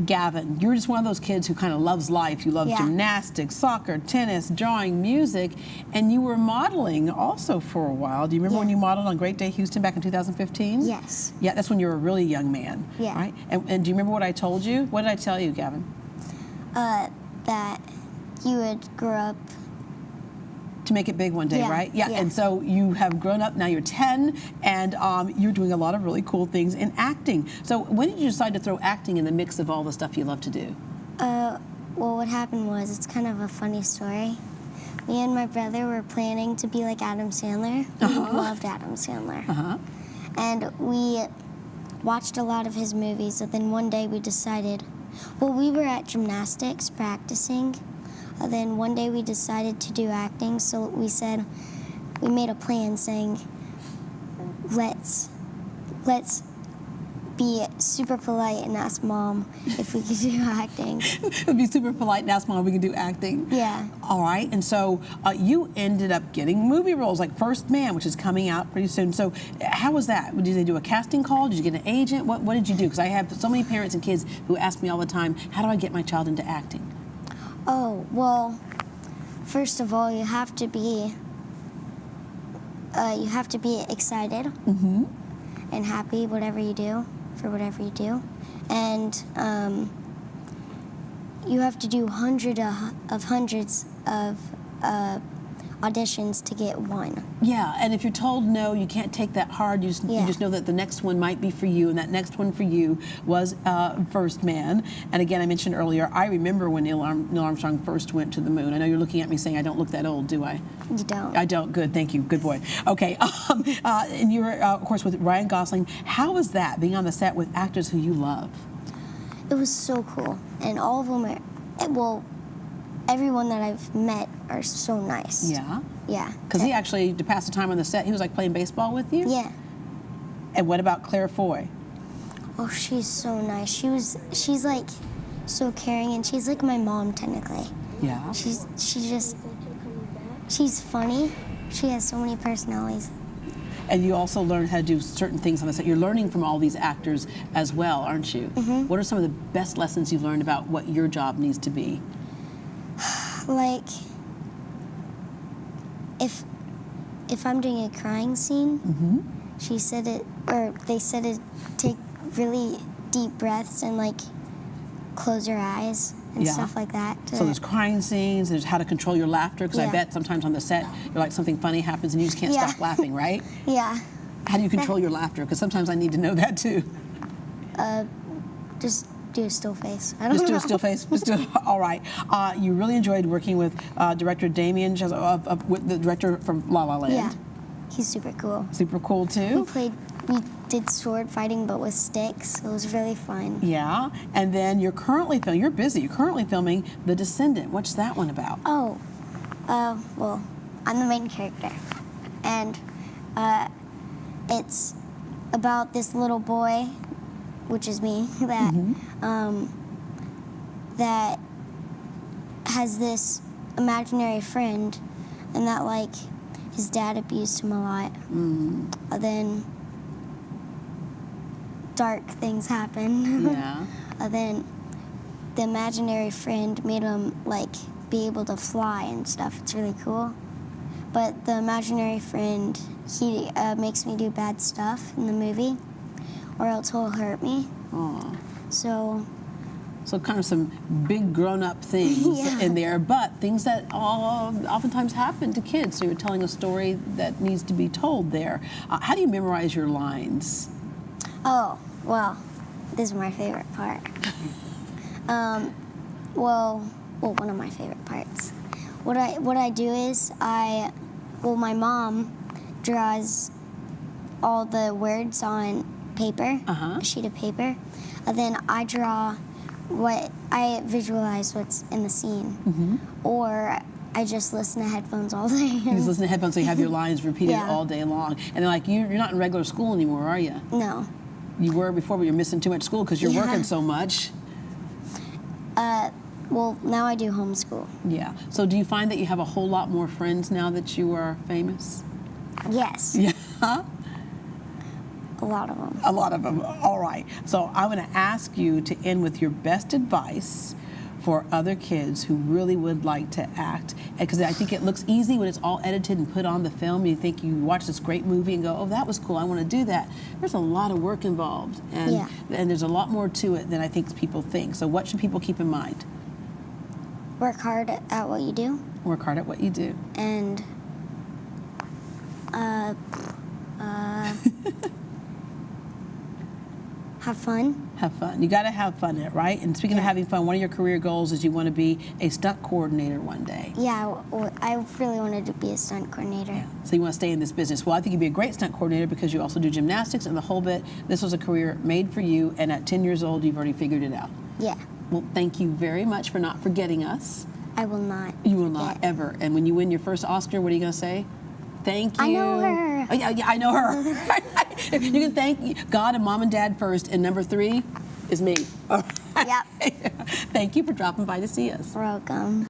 Gavin, you're just one of those kids who kind of loves life. You love Yeah. gymnastics, soccer, tennis, drawing, music, and you were modeling also for a while. Do you remember when you modeled on Great Day Houston back in 2015? Yes. Yeah, that's when you were a really young man. Yeah. Right? And do you remember what I told you? What did I tell you, Gavin? That you would grow up. To make it big one day, Yeah, right? Yeah. yeah. And so you have grown up, now you're 10, and you're doing a lot of really cool things in acting. So when did you decide to throw acting in the mix of all the stuff you love to do? Well, what happened was, it's kind of a funny story. Me and my brother were planning to be like Adam Sandler. We loved Adam Sandler. And we watched a lot of his movies, and then one day we decided, well, we were at gymnastics practicing, and then one day we decided to do acting, so we said, we made a plan saying, let's be super polite and ask Mom if we could do acting. It'd be super polite and ask Mom if we can do acting. Yeah. All right, and so you ended up getting movie roles like First Man, which is coming out pretty soon. So how was that? Did they do a casting call? Did you get an agent? What did you do? Because I have so many parents and kids who ask me all the time, how do I get my child into acting? Oh, well, first of all, you have to be excited and happy whatever you do, for whatever you do. And you have to do hundreds of auditions to get one. Yeah, and if you're told no, you can't take that hard. You just know that the next one might be for you, and that next one for you was First Man. And again, I mentioned earlier, I remember when Neil Armstrong first went to the moon. I know you're looking at me saying I don't look that old, do I? You don't. I don't. Good. Thank you. Good boy. Okay. And you were, of course, with Ryan Gosling. How was that, being on the set with actors who you love? It was so cool. And all of them are, well, everyone that I've met are so nice. Yeah? Yeah. Because he actually, to pass the time on the set, he was like playing baseball with you? Yeah. And what about Claire Foy? Oh, she's so nice. She's like so caring, and she's like my mom technically. Yeah. She's funny. She has so many personalities. And you also learn how to do certain things on the set. You're learning from all these actors as well, aren't you? What are some of the best lessons you've learned about what your job needs to be? Like, if I'm doing a crying scene, they said to take really deep breaths and like close your eyes and stuff like that. So there's crying scenes, there's how to control your laughter, because I bet sometimes on the set, you're like, something funny happens and you just can't stop laughing, right? Yeah. How do you control your laughter? Because sometimes I need to know that too. Just do a still face. I don't know. Just do a still face. Just do, all right. You really enjoyed working with director Damien Chazelle, with the director from La La Land. Yeah. He's super cool. Super cool too. We did sword fighting, but with sticks. It was really fun. Yeah. And then you're currently filming. You're busy. You're currently filming The Descendant. What's that one about? Oh, well, I'm the main character, and it's about this little boy, which is me, that has this imaginary friend, and that like his dad abused him a lot. And then dark things happen. Yeah. And then the imaginary friend made him like be able to fly and stuff. It's really cool. But the imaginary friend, he makes me do bad stuff in the movie, or else he'll hurt me. Aww. So kind of some big grown-up things in there, but things that oftentimes happen to kids. So you're telling a story that needs to be told there. How do you memorize your lines? Oh, well, this is my favorite part. Well, one of my favorite parts. What I do is my mom draws all the words on paper, a sheet of paper, and then I visualize what's in the scene, or I just listen to headphones all day. You just listen to headphones, so you have your lines repeated all day long. And they're like, you're not in regular school anymore, are you? No. You were before, but you're missing too much school because you're working so much. Well, now I do homeschool. Yeah. So do you find that you have a whole lot more friends now that you are famous? Yes. Yeah. A A lot of them. A lot of them. All right. So I'm going to ask you to end with your best advice for other kids who really would like to act, because I think it looks easy when it's all edited and put on the film. You think you watch this great movie and go, oh, that was cool, I want to do that. There's a lot of work involved, and there's a lot more to it than I think people think. So what should people keep in mind? Work hard at what you do. Work hard at what you do. And have fun. Have fun. You got to have fun in it, right? And speaking of having fun, one of your career goals is you want to be a stunt coordinator one day. Yeah, I really wanted to be a stunt coordinator. Yeah. So you want to stay in this business. Well, I think you'd be a great stunt coordinator because you also do gymnastics and the whole bit. This was a career made for you, and at 10 years old, you've already figured it out. Yeah. Well, thank you very much for not forgetting us. I will not. You will not, ever. And when you win your first Oscar, what are you going to say? Thank you. I know her. Oh, yeah, I know her. You can thank God and Mom and Dad first, and number 3 is me. Yep. Thank you for dropping by to see us. Welcome.